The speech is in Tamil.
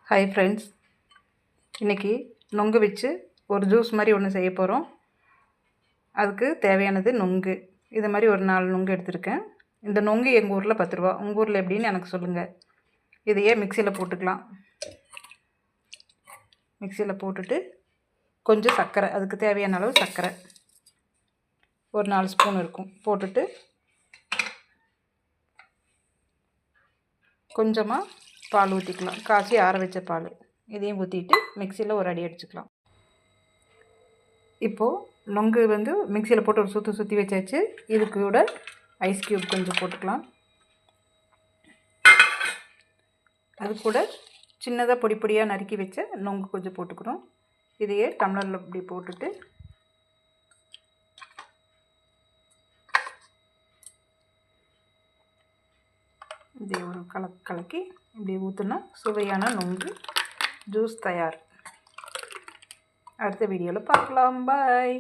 ஹாய் ஃப்ரெண்ட்ஸ், இன்றைக்கி நொங்கு வச்சு ஒரு ஜூஸ் மாதிரி ஒன்று செய்ய போகிறோம். அதுக்கு தேவையானது நொங்கு. இது மாதிரி ஒரு 4 நொங்கு எடுத்திருக்கேன். இந்த நொங்கு எங்கள் ஊரில் 10 ரூபா. உங்கள் ஊரில் எப்படின்னு எனக்கு சொல்லுங்கள். இதையே மிக்சியில் போட்டுக்கலாம். மிக்சியில் போட்டுட்டு கொஞ்சம் சர்க்கரை, அதுக்கு தேவையான அளவு சர்க்கரை ஒரு 4 ஸ்பூன் இருக்கும் போட்டுட்டு கொஞ்சமாக பால் ஊற்றிக்கலாம். காய்ச்சி ஆற வச்ச பால் இதையும் ஊற்றிட்டு மிக்சியில் ஒரு அடி அடிச்சுக்கலாம். இப்போது நொங்கு மிக்சியில் போட்டு ஒரு சுற்றி வச்சாச்சு. இது கூட ஐஸ் க்யூப் கொஞ்சம் போட்டுக்கலாம். அது கூட சின்னதாக பொடி பொடியாக நறுக்கி வச்ச நொங்கு கொஞ்சம் போட்டுக்கிறோம். இதையே டம்ளரில் இப்படி போட்டுட்டு இதை ஒரு கலக்கி இப்படி ஊற்றினா சுவையான நொங்கு ஜூஸ் தயார். அடுத்த வீடியோவில் பார்க்கலாம். பாய்.